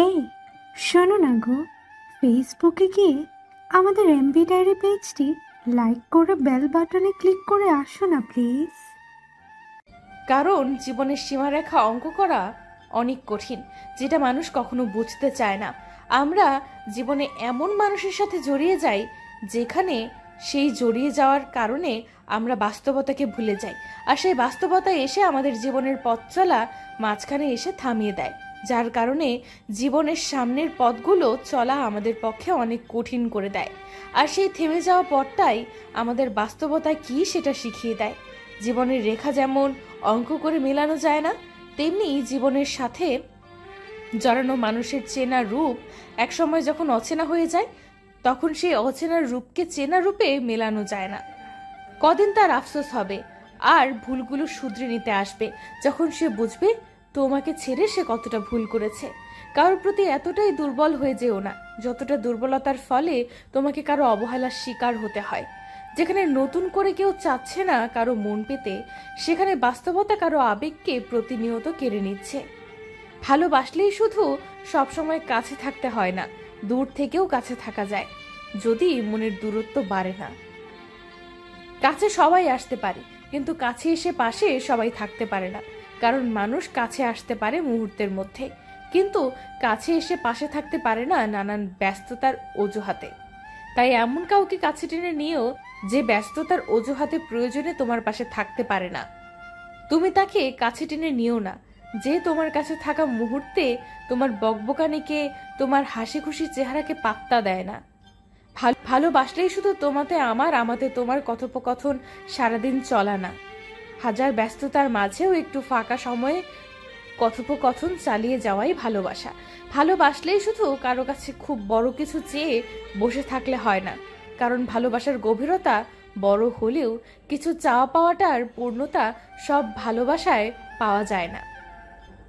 এই শোনো না গো, ফেসবুকে গিয়ে আমাদের এমবি ডায়েরি পেজটি লাইক করে বেল বাটনে ক্লিক করে আসো না প্লিজ। কারণ জীবনের সীমারেখা অঙ্ক করা অনেক কঠিন, যেটা মানুষ কখনো বুঝতে চায় না। আমরা জীবনে এমন মানুষের সাথে জড়িয়ে যাই যেখানে সেই জড়িয়ে যাওয়ার কারণে আমরা বাস্তবতাকে ভুলে যাই, আর সেই বাস্তবতায় এসে আমাদের জীবনের পথ চলা মাঝখানে এসে থামিয়ে দেয়, যার কারণে জীবনের সামনের পথগুলো চলা আমাদের পক্ষে অনেক কঠিন করে দেয়। আর সেই থেমে যাওয়া পথটাই আমাদের বাস্তবতায় কি সেটা শিখিয়ে দেয়। জীবনের রেখা যেমন অঙ্ক করে মেলানো যায় না, তেমনি জীবনের সাথে জড়ানো মানুষের চেনা রূপ একসময় যখন অচেনা হয়ে যায়, তখন সেই অচেনা রূপকে চেনা রূপে মেলানো যায় না। কদিন তার আফসোস হবে, আর ভুলগুলো শুধরে নিতে আসবে যখন সে বুঝবে তোমাকে ছেড়ে সে কতটা ভুল করেছে। কারোর প্রতি এতটাই দুর্বল হয়ে যেও না যতটা দুর্বলতার ফলে তোমাকে কারো অবহেলার শিকার হতে হয়। যেখানে নতুন করে কেউ চাচ্ছে না কারো মন পেতে, সেখানে বাস্তবতা কারো আবেগকে প্রতিনিয়ত কেড়ে নিচ্ছে। ভালোবাসলেই শুধু সবসময় কাছে থাকতে হয় না, দূর থেকেও কাছে থাকা যায়, যদি মনের দূরত্ব বাড়ে না। কাছে সবাই আসতে পারে, কিন্তু কাছে এসে পাশে সবাই থাকতে পারে না। কারণ মানুষ কাছে আসতে পারে মুহূর্তের মধ্যে, কিন্তু কাছে এসে পাশে থাকতে পারে না নানান ব্যস্ততার অজুহাতে। তাই এমন কাউকে কাছে টেনে নিয়েও যে ব্যস্ততার অজুহাতে প্রয়োজনে তোমার পাশে থাকতে পারে না। তুমি তাকে কাছে টেনে নিও না যে তোমার কাছে থাকা মুহূর্তে তোমার বকবকানিকে, তোমার হাসি খুশি চেহারাকে পাত্তা দেয় না। ভালোবাসলেই শুধু তোমাতে আমার, আমাতে তোমার কথোপকথন সারাদিন চলা না। হাজার ব্যস্ততার মাঝেও একটু ফাঁকা সময়ে কথোপকথন চালিয়ে যাওয়াই ভালোবাসা। ভালোবাসলেই শুধু কারো কাছে খুব বড় কিছু চেয়ে বসে থাকলে হয় না, কারণ ভালোবাসার গভীরতা বড় হলেও কিছু চাওয়া পাওয়াটার পূর্ণতা সব ভালোবাসায় পাওয়া যায় না।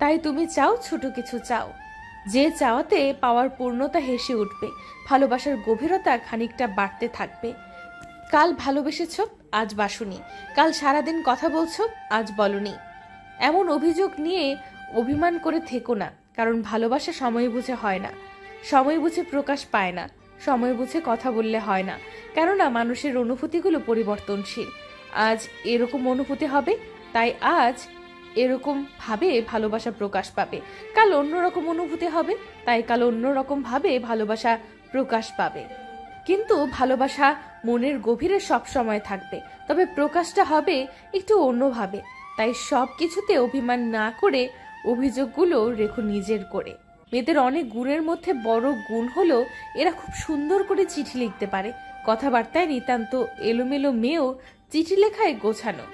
তাই তুমি চাও ছোট কিছু চাও, যে চাওয়াতে পাওয়ার পূর্ণতা হেসে উঠবে, ভালোবাসার গভীরতা খানিকটা বাড়তে থাকবে। কাল ভালোবেসেছ, আজ বাসুনি। কাল সারাদিন কথা বলছো, আজ বলনি। এমন অভিযোগ নিয়ে অভিমান করে থেকো না, কারণ ভালোবাসা সময় বুঝে হয় না, সময় বুঝে প্রকাশ পায় না, সময় বুঝে কথা বললে হয় না। কেননা মানুষের অনুভূতিগুলো পরিবর্তনশীল। আজ এরকম অনুভূতি হবে, তাই আজ এরকম ভাবে ভালোবাসা প্রকাশ পাবে। কাল অন্যরকম অনুভূতি হবে, তাই কাল অন্যরকম ভাবে ভালোবাসা প্রকাশ পাবে। কিন্তু ভালোবাসা মনের গভীরে সব সময় থাকবে, তবে প্রকাশটা হবে একটু অন্যভাবে। তাই সব কিছুতে অভিমান না করে অভিযোগগুলো রেখো নিজের করে। মেয়েদের অনেক গুণের মধ্যে বড় গুণ হলো এরা খুব সুন্দর করে চিঠি লিখতে পারে। কথাবার্তায় নিতান্ত এলোমেলো মেয়েও চিঠি লেখায় গোছানো।